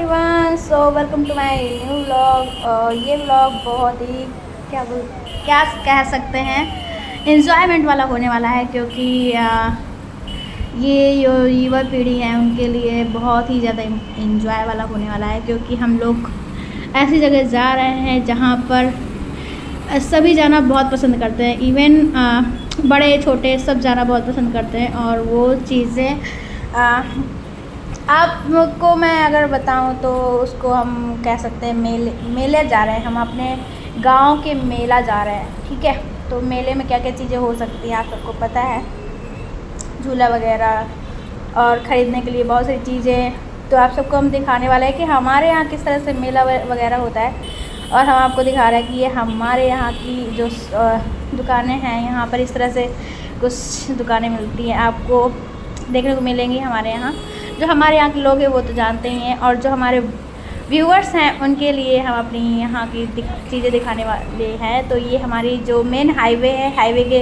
Everyone, so welcome to my new vlog. और ये vlog बहुत ही क्या कह सकते हैं, इन्जॉयमेंट वाला होने वाला है, क्योंकि ये जो युवा पीढ़ी है उनके लिए बहुत ही ज़्यादा इन्जॉय वाला होने वाला है। क्योंकि हम लोग ऐसी जगह जा रहे हैं जहाँ पर सभी जाना बहुत पसंद करते हैं। इवन बड़े छोटे सब जाना बहुत पसंद करते हैं। और वो चीज़ें आपको मैं अगर बताऊं तो उसको हम कह सकते हैं मेले जा रहे हैं। हम अपने गांव के मेला जा रहे हैं, ठीक है। तो मेले में क्या क्या चीज़ें हो सकती हैं आप सबको पता है, झूला वगैरह और ख़रीदने के लिए बहुत सारी चीज़ें। तो आप सबको हम दिखाने वाले हैं कि हमारे यहाँ किस तरह से मेला वगैरह होता है। और हम आपको दिखा रहे हैं कि ये हमारे यहाँ की जो दुकानें हैं, यहाँ पर इस तरह से कुछ दुकानें मिलती हैं, आपको देखने को मिलेंगी हमारे यहाँ। जो हमारे यहाँ के लोग हैं वो तो जानते ही हैं, और जो हमारे व्यूअर्स हैं उनके लिए हम अपनी यहाँ की चीज़ें दिखाने वाले हैं। तो ये हमारी जो मेन हाईवे है, हाईवे के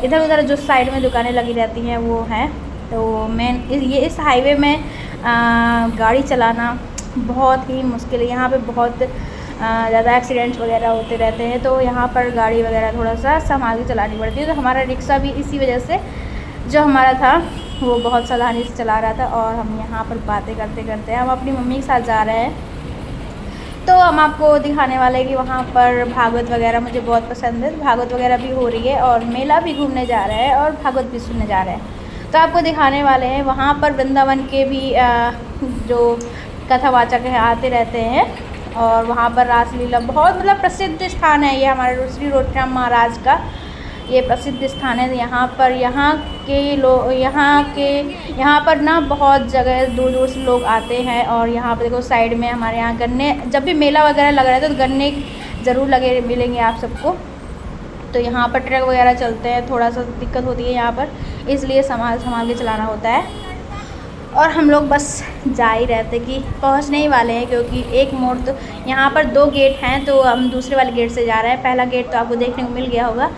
इधर उधर जो साइड में दुकानें लगी रहती हैं वो हैं। तो मेन ये इस हाईवे में गाड़ी चलाना बहुत ही मुश्किल है। यहाँ पे बहुत ज़्यादा एक्सीडेंट्स वगैरह होते रहते हैं। तो यहाँ पर गाड़ी वगैरह थोड़ा सा संभाल के चलानी पड़ती है। तो हमारा रिक्शा भी इसी वजह से जो हमारा था वो बहुत सावधानी से चला रहा था। और हम यहाँ पर बातें करते करते हम अपनी मम्मी के साथ जा रहे हैं। तो हम आपको दिखाने वाले हैं कि वहाँ पर भागवत वगैरह मुझे बहुत पसंद है। भागवत वगैरह भी हो रही है और मेला भी घूमने जा रहे हैं और भागवत भी सुनने जा रहे हैं। तो आपको दिखाने वाले हैं वहाँ पर वृंदावन के भी जो कथावाचक हैं आते रहते हैं। और वहाँ पर रासलीला बहुत प्रसिद्ध स्थान है। ये हमारे श्री रोटराम महाराज का ये प्रसिद्ध स्थान है। यहाँ पर ना बहुत जगह दूर दूर से लोग आते हैं। और यहाँ पर देखो साइड में हमारे यहाँ गन्ने, जब भी मेला वगैरह लग रहा है तो गन्ने ज़रूर लगे मिलेंगे आप सबको। तो यहाँ पर ट्रक वगैरह चलते हैं, थोड़ा सा दिक्कत होती है यहाँ पर, इसलिए संभाल के चलाना होता है। और हम लोग बस जा ही रहते कि पहुँचने ही वाले हैं, क्योंकि एक मोड़ तो यहाँ पर 2 गेट हैं। तो हम दूसरे वाले गेट से जा रहे हैं। पहला गेट तो आपको देखने को मिल गया होगा,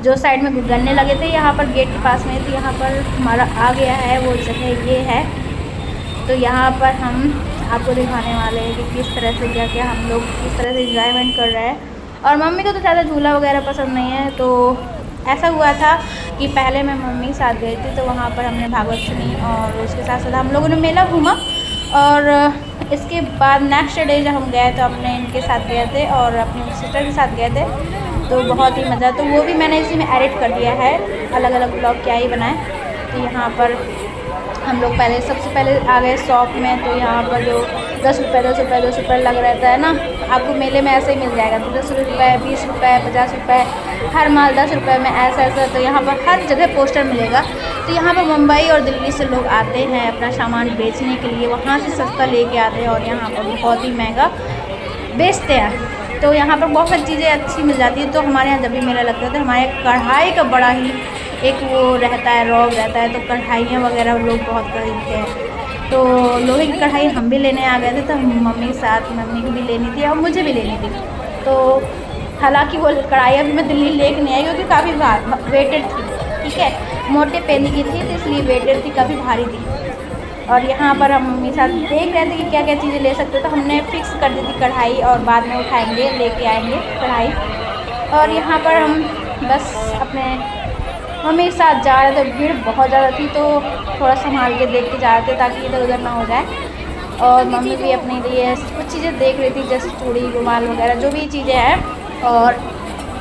जो साइड में गन्ने लगे थे यहाँ पर गेट के पास में। तो यहाँ पर हमारा आ गया है वो जगह ये है। तो यहाँ पर हम आपको दिखाने वाले हैं कि किस तरह से क्या हम लोग किस तरह से इंजॉयमेंट कर रहे हैं। और मम्मी को तो ज़्यादा झूला वगैरह पसंद नहीं है। तो ऐसा हुआ था कि पहले मैं मम्मी के साथ गई थी, तो वहाँ पर हमने भागवत सुनी और उसके साथ साथ हम लोगों ने मेला घूमा। और इसके बाद नेक्स्ट डे जब हम गए तो अपने इनके साथ गए थे और अपनी सिस्टर के साथ गए थे। तो बहुत ही मज़ा, तो वो भी मैंने इसी में एडिट कर दिया है, अलग अलग ब्लॉग क्या ही बनाए। तो यहाँ पर हम लोग सबसे पहले आ गए शॉप में। तो यहाँ पर जो 10 रुपये लग रहता है ना, आपको मेले में ऐसे ही मिल जाएगा। तो 10 रुपये, 20 रुपये, 50 रुपये, हर माल 10 रुपये में ऐसा। तो यहाँ पर हर जगह पोस्टर मिलेगा। तो यहाँ पर मुंबई और दिल्ली से लोग आते हैं अपना सामान बेचने के लिए, वहाँ से सस्ता लेके आते हैं और यहाँ पर बहुत ही महंगा बेचते हैं। तो यहाँ पर बहुत सारी चीज़ें अच्छी मिल जाती है। तो हमारे यहाँ जब भी मेला लगता है तो हमारे कढ़ाई का बड़ा ही एक वो रहता है, रौब रहता है। तो कढ़ाइयाँ वगैरह लोग बहुत खरीदते हैं। तो लोहे की कढ़ाई हम भी लेने आ गए थे। तो मम्मी के साथ, मम्मी को भी लेनी थी और मुझे भी लेनी थी। तो हालांकि वो कढ़ाई अभी मैं दिल्ली लेके नहीं आई, क्योंकि काफ़ी वेटेड थी, ठीक है, मोटे पेनी की थी, तो इसलिए वेटेड थी, काफ़ी भारी थी। और यहाँ पर हम मम्मी साथ देख रहे थे कि क्या क्या चीज़ें ले सकते। तो हमने फिक्स कर दी थी कढ़ाई, और बाद में उठाएंगे लेके आएंगे कढ़ाई। और यहाँ पर हम बस अपने मम्मी के साथ जा रहे थे। भीड़ बहुत ज़्यादा थी, तो थोड़ा संभाल के देख के जा रहे थे ताकि इधर उधर ना हो जाए। और मम्मी भी अपने लिए कुछ चीज़ें देख रही थी, जैसे चूड़ी, रुमाल वगैरह जो भी चीज़ें हैं। और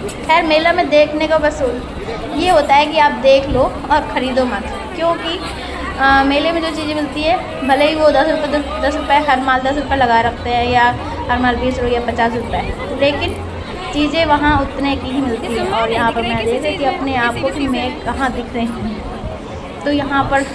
खैर मेला में देखने का बस ये होता है कि आप देख लो और ख़रीदो मत, क्योंकि मेले में जो चीज़ें मिलती है, भले ही वो 10 रुपये हर माल 10 रुपये लगा रखते हैं, या हर माल 20 रुपये या 50 रुपये, लेकिन चीज़ें वहाँ उतने की ही मिलती है। और यहाँ पर मैं देख रही थी अपने आप को कि मैं कहाँ दिख रही हूँ। तो यहाँ पर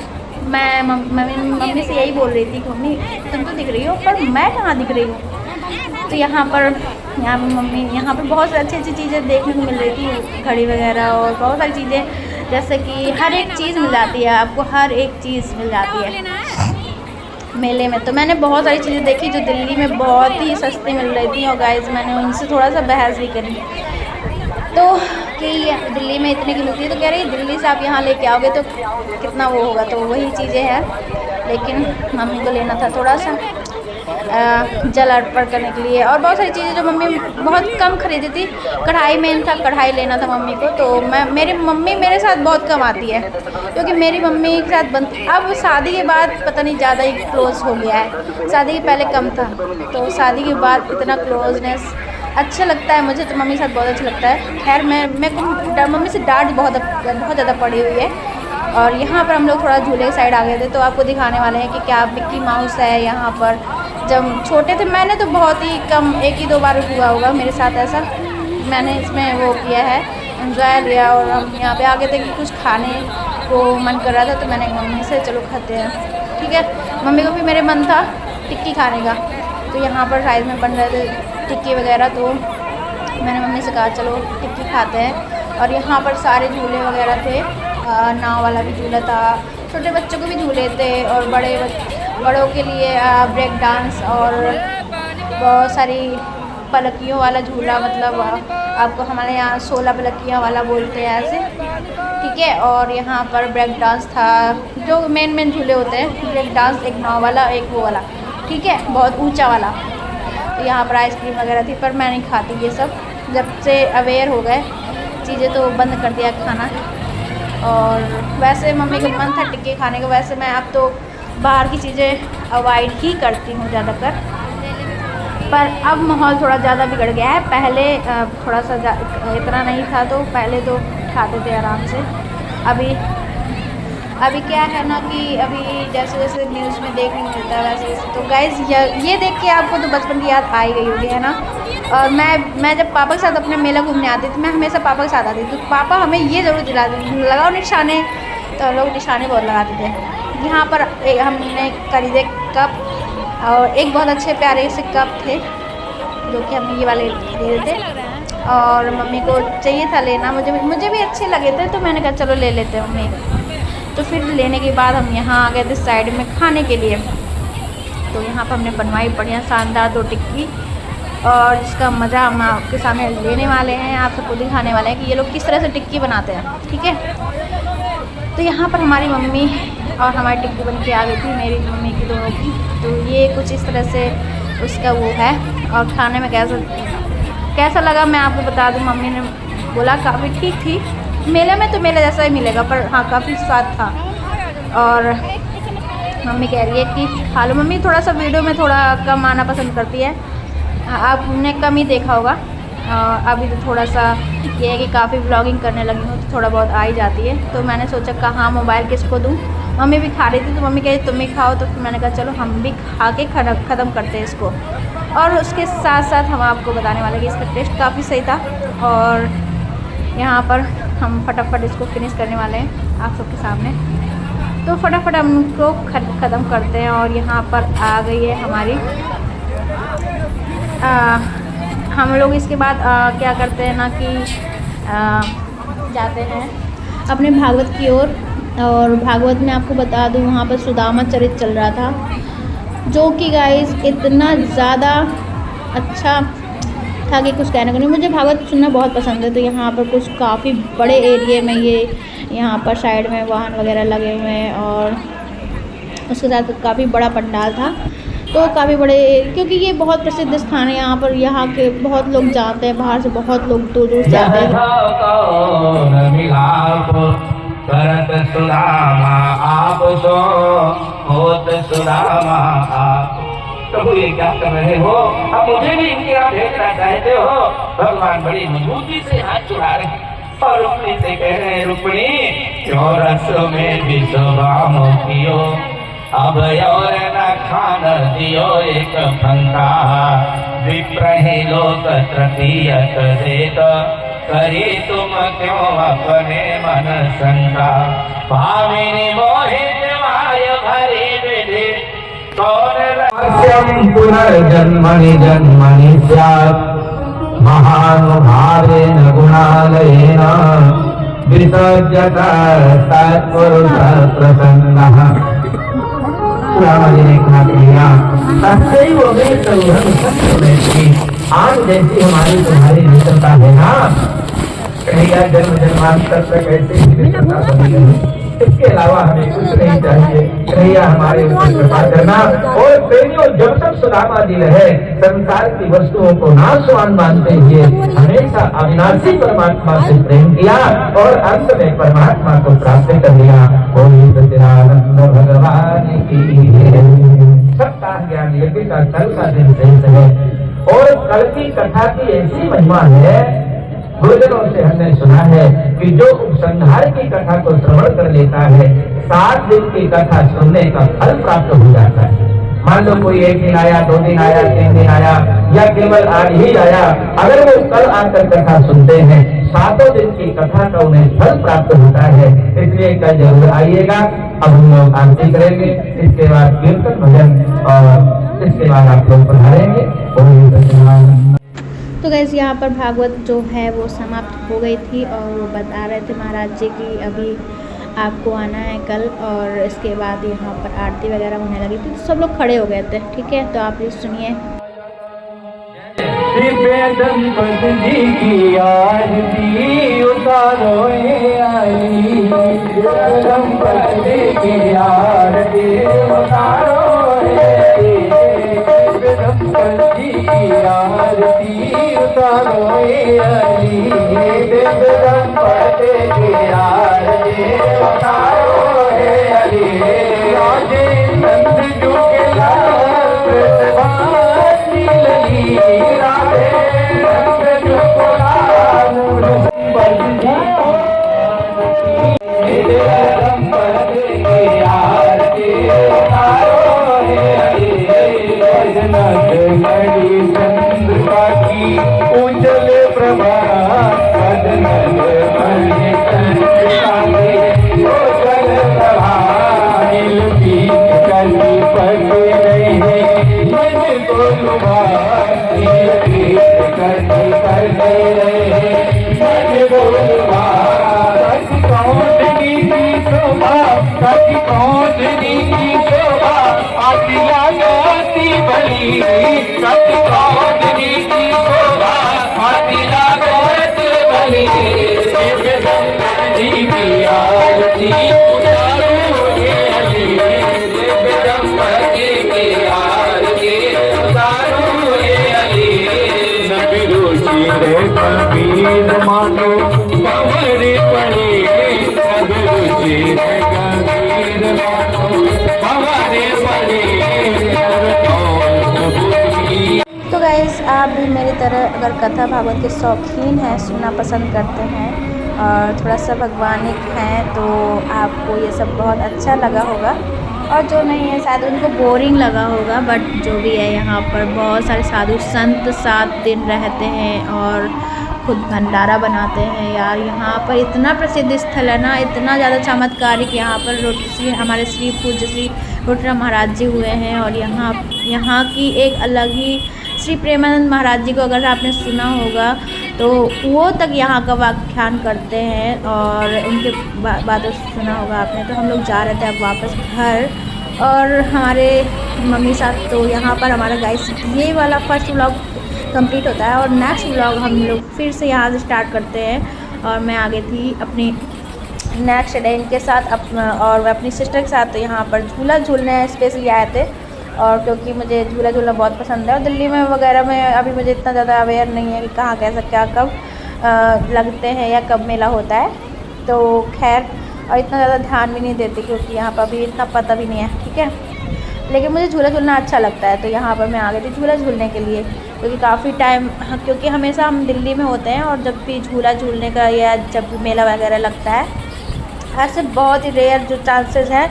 मैं मम्मी से यही बोल रही थी कि मम्मी तुम तो दिख रही हो, पर मैं कहाँ दिख रही हूँ। तो यहाँ पर मम्मी यहाँ पर बहुत अच्छी चीज़ें देखने को मिल रही थी, घड़ी वगैरह और बहुत सारी चीज़ें, जैसे कि हर एक चीज़ मिल जाती है आपको, हर एक चीज़ मिल जाती है मेले में। तो मैंने बहुत सारी चीज़ें देखी जो दिल्ली में बहुत ही सस्ती मिल रही थी। और गाइस मैंने उनसे थोड़ा सा बहस भी करी, तो दिल्ली में इतने की मिलती है, तो कह रही है दिल्ली से आप यहाँ लेके आओगे तो कितना वो होगा। तो वही चीज़ें हैं, लेकिन मम्मी को लेना था थोड़ा सा जल अर्पण करने के लिए, और बहुत सारी चीज़ें जो मम्मी बहुत कम खरीदी थी। कढ़ाई मेन था, कढ़ाई लेना था मम्मी को। तो मेरी मम्मी मेरे साथ बहुत कम आती है, क्योंकि मेरी मम्मी के साथ अब शादी के बाद पता नहीं ज़्यादा ही क्लोज़ हो गया है। शादी के पहले कम था, तो शादी के बाद इतना क्लोजनेस अच्छा लगता है मुझे, तो मम्मी के साथ बहुत अच्छा लगता है। खैर मैं को मम्मी से डांट बहुत ज़्यादा पड़ी हुई है। और यहाँ पर हम लोग थोड़ा झूले के साइड आ गए थे, तो आपको दिखाने वाले हैं कि क्या मिक्की माउस है यहाँ पर। जब छोटे थे मैंने तो बहुत ही कम, 1 ही 2 बार हुआ होगा मेरे साथ ऐसा, मैंने इसमें वो किया है, एंजॉय लिया। और हम यहाँ पे आ गए थे कि कुछ खाने को मन कर रहा था, तो मैंने मम्मी से चलो खाते हैं, ठीक है। मम्मी को भी मेरे मन था टिक्की खाने का, तो यहाँ पर साइड में बन रहे थे टिक्की वगैरह, तो मैंने मम्मी से कहा चलो टिक्की खाते हैं। और यहाँ पर सारे झूले वगैरह थे, नाव वाला भी झूला था, छोटे बच्चों को भी झूले थे, और बड़ों के लिए ब्रेक डांस, और बहुत सारी पलकियों वाला झूला, मतलब आपको हमारे यहाँ 16 पलकियाँ वाला बोलते हैं ऐसे, ठीक है। और यहाँ पर ब्रेक डांस था, जो मेन झूले होते हैं, ब्रेक डांस, एक नाव वाला, एक वो वाला, ठीक है, बहुत ऊंचा वाला। तो यहाँ पर आइसक्रीम वगैरह थी, पर मैं नहीं खाती ये सब, जब से अवेयर हो गए चीज़ें तो बंद कर दिया खाना। और वैसे मम्मी का मन था टिक्की खाने का, वैसे मैं अब तो बाहर की चीज़ें अवॉइड ही करती हूँ ज़्यादातर, पर अब माहौल थोड़ा ज़्यादा बिगड़ गया है। पहले थोड़ा सा इतना नहीं था, तो पहले तो खाते थे आराम से। अभी क्या है ना कि अभी जैसे जैसे न्यूज़ में देखने को मिलता है वैसे वैसे, तो गाइज़ ये देख के आपको तो बचपन की याद आ ही गई होगी, है ना। और मैं जब पापा के साथ अपने मेला घूमने आती थी, मैं हमेशा पापा के साथ आती थी, तो पापा हमें ये ज़रूर दिलाते थे, लगाओ निशाने, तो लोग निशाने बहुत लगाते थे। यहाँ पर हमने खरीदे कप, और एक बहुत अच्छे प्यारे से कप थे, जो कि हमने ये वाले खरीदे थे, और मम्मी को चाहिए था लेना, मुझे भी अच्छे लगे थे, तो मैंने कहा चलो ले लेते हैं मम्मी। तो फिर लेने के बाद हम यहाँ आ गए थे साइड में खाने के लिए। तो यहाँ पर हमने बनवाई बढ़िया शानदार 2 टिक्की, और जिसका मज़ा हम आपके सामने लेने वाले हैं, आप सबको दिखाने वाले हैं कि ये लोग किस तरह से टिक्की बनाते हैं, ठीक है। तो यहाँ पर हमारी मम्मी और हमारी टिक्की बन के आ गई थी, मेरी मम्मी की दोनों की। तो ये कुछ इस तरह से उसका वो है, और खाने में कैसा लगा मैं आपको बता दूँ। मम्मी ने बोला काफ़ी ठीक थी, मेले में तो मेले जैसा ही मिलेगा, पर हाँ काफ़ी स्वाद था। और मम्मी कह रही है कि खा लो। मम्मी थोड़ा सा वीडियो में थोड़ा कम आना पसंद करती है, आपने कम ही देखा होगा। अभी तो थोड़ा सा ये है कि काफ़ी व्लॉगिंग करने लगी हूँ, तो थोड़ा बहुत आ ही जाती है। तो मैंने सोचा कहाँ मोबाइल किसको दूँ, मम्मी भी खा रही थी, तो मम्मी कह रही तुम भी खाओ, तो फिर मैंने कहा चलो हम भी खा के ख़त्म करते हैं इसको। और उसके साथ साथ हम आपको बताने वाले कि इसका टेस्ट काफ़ी सही था, और यहाँ पर हम फटाफट इसको फिनिश करने वाले हैं आप सबके सामने। तो फटाफट हम उनको ख़त्म करते हैं। और यहाँ पर आ गई है हमारी हम लोग इसके बाद क्या करते हैं ना कि जाते हैं अपने भागवत की ओर। और भागवत में आपको बता दूँ वहाँ पर सुदामा चरित्र चल रहा था, जो कि गाइस इतना ज़्यादा अच्छा था कि कुछ कहने को नहीं। मुझे भागवत सुनना बहुत पसंद है, तो यहाँ पर कुछ काफ़ी बड़े एरिया में ये यहाँ पर साइड में वाहन वगैरह लगे हुए हैं, और उसके साथ काफ़ी बड़ा पंडाल था। तो काफ़ी बड़े, क्योंकि ये बहुत प्रसिद्ध स्थान है, यहाँ पर यहाँ के बहुत लोग जाते हैं, बाहर से बहुत लोग दूर दूर से आते हैं। प्रभु ये क्या कर रहे हो? अब मुझे भी इनकी आप भेजना चाहते हो? भगवान बड़ी मजबूती से हाथ चुरा रहे हैं और रुक्मिणी से कह रहे हैं, रुक्मिणी क्यों रस में विश्वाम कियो, अब और न खान दियो एक फंका, विप्रहि लोक तृतीयत देत, करी तुम क्यों अपने मन शंका, भामिनी मोहित माय भरी विधि पुनर्जन्मनि जन्मनि स्यात्, महानुभावेन गुणालयेन विसर्जत तत्पुरुषः प्रसन्नः। रामा जी ने कहा किया तस्यैव वेतौहं सत्यवेत्ति, आज जैसी हमारी तुम्हारी मित्रता है ना, कन्हैया जन्म जन्मांतर तक ऐसे ही सदा बनी रहे। इसके अलावा हमें कुछ नहीं चाहिए। कन्हैया हमारे ऊपर कृपा करना। और प्रेमियों, जब तक सुदामा जी रहे संसार की वस्तुओं को नाशवान मानते हुए हमेशा अविनाशी परमात्मा से प्रेम किया और अंत में परमात्मा को प्राप्त कर लिया। बोलिए सच्चिदानंद भगवान की। सबका ज्ञान यज्ञ का कल का दिन शेष है और कल की कथा की ऐसी महिमा है, गुरुजनों से हमने सुना है कि जो उपसंहार की कथा को श्रवण कर लेता है 7 दिन की कथा सुनने का फल प्राप्त हो जाता है। मान लो कोई 1 दिन आया, 2 दिन आया, 3 दिन आया या केवल आज ही आया, अगर वो कल आकर कथा सुनते हैं 7 दिन की कथा का उन्हें फल प्राप्त होता है। इसलिए कल जरूर आइएगा। अब हम लोग आरती करेंगे, इसके बाद कीर्तन भजन और इसके बाद आप लोग पढ़ाएंगे। तो गैस यहाँ पर भागवत जो है वो समाप्त हो गई थी और वो बता रहे थे महाराज जी की अभी आपको आना है कल, और इसके बाद यहाँ पर आरती वगैरह होने लगी थी तो सब लोग खड़े हो गए थे। ठीक है, तो आप ये सुनिए। जी की आरती उतारो आई, दंपति की आरती उतारो दंपति की आरती उतारो आई, दंपति की आरती उतारो आई। राजे नंद जो के लाल लगी राधे नंद जो को लाल दंपति की आरती उतारो घड़ी चंद्रमा की उजल प्रभा बदनल बड़े चंद्रमा उजल प्रभा पी कली पड़े रहे मन को लुभा करनी कर रहे मन को लुभा कौशनी की शोभा कौशनी की शोभा आखिला गाती बली कौशनी की शोभा आखिला गाती बली जी की आरती उतारो दंपति की आरती उतारो नबी रे कबीर मानो पवरे पड़े नबी रे कबीर मानो पवरे पड़े। तो गाइस आप भी मेरी तरह अगर कथा भागवत के शौकीन हैं, सुनना पसंद करते हैं और थोड़ा सा भगवानिक हैं तो आपको ये सब बहुत अच्छा लगा होगा, और जो नहीं है शायद उनको बोरिंग लगा होगा। बट जो भी है यहाँ पर बहुत सारे साधु संत 7 दिन रहते हैं और खुद भंडारा बनाते हैं। यार यहाँ पर इतना प्रसिद्ध स्थल है ना, इतना ज़्यादा चमत्कारिक यहाँ पर हमारे श्री पूज्य श्री रोटरा महाराज जी हुए हैं। और यहाँ की एक अलग ही श्री प्रेमानंद महाराज जी को अगर आपने सुना होगा तो वो तक यहाँ का व्याख्यान करते हैं और उनके बातों सुना होगा आपने। तो हम लोग जा रहे थे अब वापस घर, और हमारे मम्मी साथ तो यहाँ पर हमारा गाइस ये वाला फर्स्ट व्लॉग कंप्लीट होता है और नेक्स्ट व्लॉग हम लोग फिर से यहाँ से स्टार्ट करते हैं। और मैं आ गई थी अपनी नेक्स्ट डे इनके साथ और मैं अपनी सिस्टर के साथ यहाँ पर झूला झूलने स्पेशली आए थे, और क्योंकि मुझे झूला झूलना बहुत पसंद है। और दिल्ली में वगैरह में अभी मुझे इतना ज़्यादा अवेयर नहीं है कि कहाँ कैसा क्या कब लगते हैं या कब मेला होता है, तो खैर और इतना ज़्यादा ध्यान भी नहीं देती क्योंकि यहाँ पर अभी इतना पता भी नहीं है। ठीक है, लेकिन मुझे झूला झूलना अच्छा लगता है, तो यहाँ पर मैं आ गई थी झूला झूलने के लिए क्योंकि काफ़ी टाइम, क्योंकि हमेशा हम दिल्ली में होते हैं और जब भी झूला झूलने का या जब भी मेला वगैरह लगता है ऐसे बहुत ही रेयर जो चांसेस हैं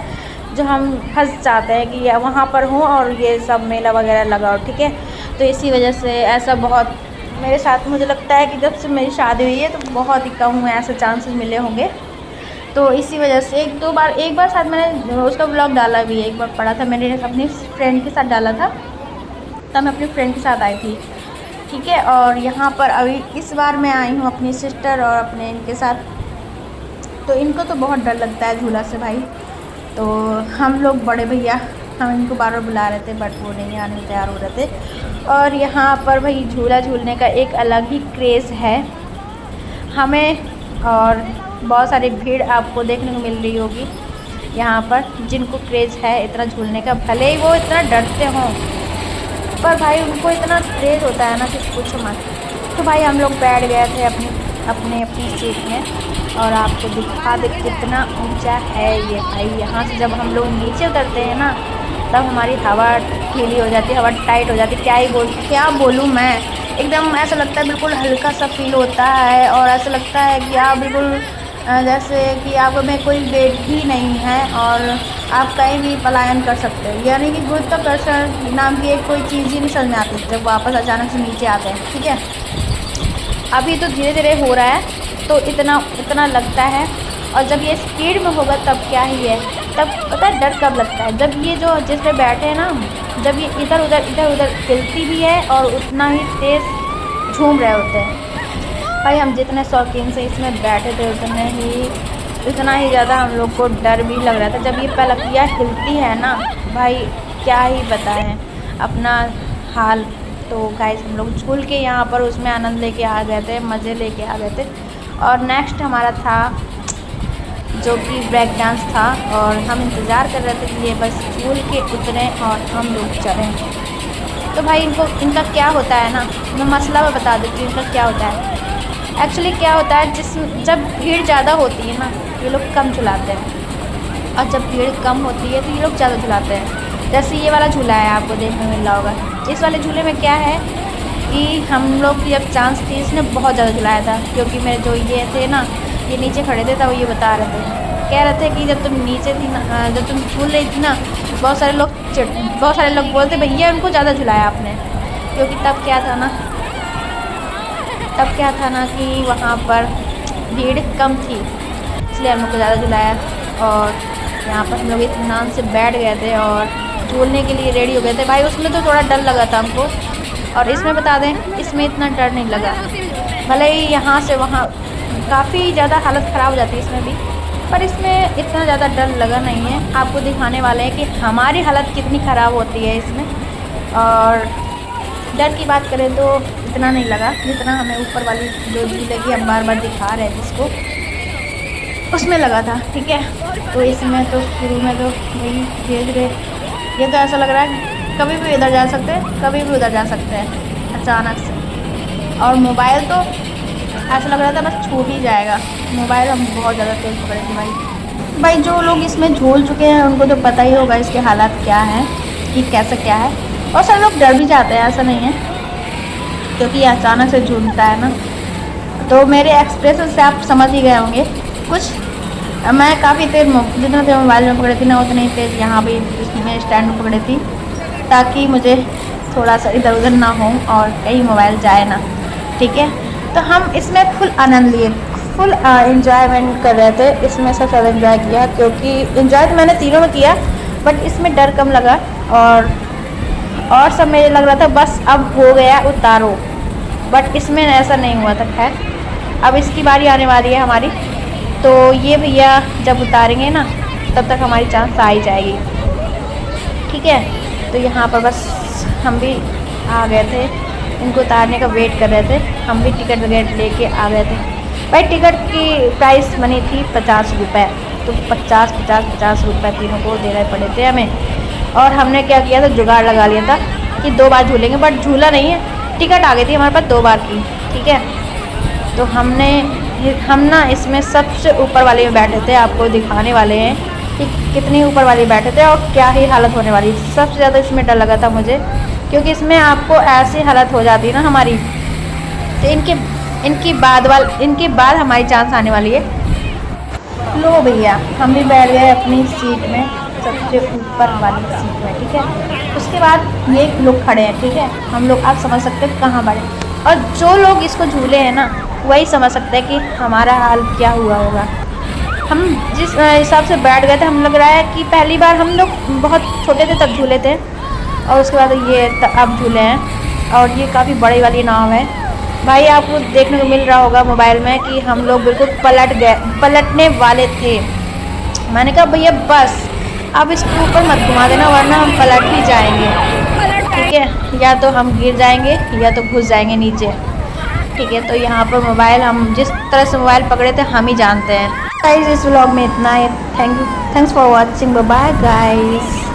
जो हम फंस जाते हैं कि या वहाँ पर हों और ये सब मेला वगैरह लगाओ। ठीक है, तो इसी वजह से ऐसा बहुत मेरे साथ मुझे लगता है कि जब से मेरी शादी हुई है तो बहुत ही कम हुए ऐसे चांसेस मिले होंगे। तो इसी वजह से एक बार शायद मैंने उसका ब्लॉग डाला भी है, एक बार पढ़ा था मैंने अपनी फ्रेंड के साथ डाला था, तब मैं अपनी फ्रेंड के साथ आई थी। ठीक है, और यहाँ पर अभी इस बार मैं आई हूँ अपनी सिस्टर और अपने इनके साथ, तो इनको तो बहुत डर लगता है झूला से भाई। तो हम लोग बड़े भैया हम इनको बार बार बुला रहे थे बट वो नहीं आने तैयार हो रहे थे। और यहाँ पर भाई झूला झूलने का एक अलग ही क्रेज़ है। हमें और बहुत सारी भीड़ आपको देखने को मिल रही होगी यहाँ पर, जिनको क्रेज़ है इतना झूलने का, भले ही वो इतना डरते हों पर भाई उनको इतना क्रेज़ होता है ना कि पूछो मत। तो भाई हम लोग बैठ गए थे अपनी सीट में और आपको दिखा दे कितना ऊंचा है ये भाई। यहाँ से जब हम लोग नीचे उतरते हैं ना तब हमारी हवा ढीली हो जाती है, हवा टाइट हो जाती है। क्या बोलूँ मैं, एकदम ऐसा लगता है बिल्कुल हल्का सा फील होता है और ऐसा लगता है कि आप बिल्कुल जैसे कि आप में कोई वेट ही नहीं है और आप कहीं भी पलायन कर सकते हो। यानी कि गुरुत्वाकर्षण नाम की एक कोई चीज़ ही नहीं समझ में आती जब वापस अचानक से नीचे आते हैं। ठीक है, अभी तो धीरे धीरे हो रहा है तो इतना लगता है, और जब ये स्पीड में होगा तब क्या ही है। तब पता है डर कब लगता है, जब ये जो जिस पे बैठे हैं ना, जब ये इधर उधर हिलती भी है और उतना ही तेज़ झूम रहे होते हैं। भाई हम जितने शौकीन से इसमें बैठे थे उतना ही ज़्यादा हम लोग को डर भी लग रहा था। जब ये पलकियाँ हिलती है ना भाई, क्या ही बताएं अपना हाल। तो गाइस हम लोग झूल के यहाँ पर उसमें आनंद लेके आ गए थे, मज़े लेके आ गए थे। और नेक्स्ट हमारा था जो कि ब्रेक डांस था, और हम इंतज़ार कर रहे थे कि ये बस झूल के उतरें और हम लोग चलें। तो भाई इनका क्या होता है ना, मैं मसला में बता देती हूँ इनका क्या होता है। एक्चुअली क्या होता है, जब भीड़ ज़्यादा होती है ना ये लोग कम झुलाते हैं, और जब भीड़ कम होती है तो ये लोग ज़्यादा झुलाते हैं। जैसे ये वाला झूला है आपको देखने मिल रहा होगा। इस वाले झूले में क्या है कि हम लोग की जब चांस थी इसने बहुत ज़्यादा झुलाया था, क्योंकि मेरे जो ये थे ना, ये नीचे खड़े थे, तब ये बता रहे थे, कह रहे थे कि जब तुम नीचे थी ना, जब तुम झूल रही थी ना, बहुत सारे लोग बोलते भैया उनको ज़्यादा झुलाया आपने। क्योंकि तब क्या था ना कि वहाँ पर भीड़ कम थी, इसलिए हम लोग को ज़्यादा झुलाया। और यहाँ पर हम लोग इत्मीनान से बैठ गए थे और झूलने के लिए रेडी हो गए थे। भाई उसमें तो थोड़ा डर लगा था हमको, और इसमें बता दें इसमें इतना डर नहीं लगा। भले ही यहाँ से वहाँ काफ़ी ज़्यादा हालत ख़राब हो जाती है इसमें भी, पर इसमें इतना ज़्यादा डर लगा नहीं है। आपको दिखाने वाले हैं कि हमारी हालत कितनी ख़राब होती है इसमें। और डर की बात करें तो इतना नहीं लगा जितना हमें ऊपर वाली जो झूले की हम बार बार दिखा रहे थे जिसको, उसमें लगा था। ठीक है, तो इसमें तो शुरू में तो वही धीरे धीरे ये तो ऐसा लग रहा है कभी भी इधर जा सकते हैं, कभी भी उधर जा सकते हैं अचानक से। और मोबाइल तो ऐसा लग रहा था बस छूट ही जाएगा। मोबाइल हम बहुत ज़्यादा तेज़ पकड़े थे भाई। जो लोग इसमें झूल चुके हैं उनको तो पता ही होगा इसके हालात क्या हैं, कि कैसे क्या है। और सारे लोग डर भी जाते हैं, ऐसा नहीं है, क्योंकि ये अचानक से झूलता है ना। तो मेरे एक्सप्रेशन से आप समझ ही गए होंगे कुछ। मैं काफ़ी तेज़ जितना तेज़ मोबाइल में पकड़ी थी ना, उतनी तेज़ यहाँ भी इसमें स्टैंड में पकड़ी थी, ताकि मुझे थोड़ा सा इधर उधर ना हो और कहीं मोबाइल जाए ना। ठीक है, तो हम इसमें फुल आनंद लिए, फुल इंजॉयमेंट कर रहे थे। इसमें सबसे ज़्यादा इन्जॉय किया, क्योंकि इन्जॉय तो मैंने तीनों में किया, बट इसमें डर कम लगा। और सब मेरे लग रहा था बस अब हो गया उतारो, बट इसमें ऐसा नहीं हुआ था। खैर अब इसकी बारी आने वाली है हमारी, तो ये भैया जब उतारेंगे ना तब तक हमारी चांस आ ही जाएगी। ठीक है, तो यहाँ पर बस हम भी आ गए थे, इनको उतारने का वेट कर रहे थे। हम भी टिकट वगैरह लेके आ गए थे। भाई टिकट की प्राइस बनी थी 50 रुपये, तो 50 रुपये तीनों को देने पड़े थे हमें। और हमने क्या किया था, जुगाड़ लगा लिया था कि 2 बार झूलेंगे, बट झूला नहीं है, टिकट आ गई थी हमारे पास 2 बार की। ठीक है, तो हम ना इसमें सबसे ऊपर वाले में बैठे थे। आपको दिखाने वाले हैं कि कितनी ऊपर वाले बैठे थे और क्या ही हालत होने वाली। सबसे ज़्यादा इसमें डर लगा था मुझे, क्योंकि इसमें आपको ऐसी हालत हो जाती है ना हमारी, तो इनके बाद हमारी चांस आने वाली है। लो भैया हम भी बैठ गए अपनी सीट में, सबसे ऊपर वाली सीट में। ठीक है, उसके बाद ये लोग खड़े हैं। ठीक है, हम लोग आप समझ सकते हैं कहाँ बैठे, और जो लोग इसको झूले हैं ना वही समझ सकते हैं कि हमारा हाल क्या हुआ होगा। हम जिस हिसाब से बैठ गए थे, हम लग रहा है कि पहली बार हम लोग बहुत छोटे थे तब झूले थे, और उसके बाद ये अब झूले हैं। और ये काफ़ी बड़ी वाली नाव है भाई, आपको देखने को मिल रहा होगा मोबाइल में कि हम लोग बिल्कुल पलटने वाले थे। मैंने कहा भैया बस अब इसके ऊपर मत घुमा देना, वरना हम पलट ही जाएंगे। ठीक है, या तो हम गिर जाएंगे या तो घुस जाएंगे नीचे। ठीक है। तो यहाँ पर मोबाइल हम जिस तरह से मोबाइल पकड़े थे हम ही जानते हैं। गाइस इस व्लॉग में इतना ही। Thanks for watching. Bye bye guys.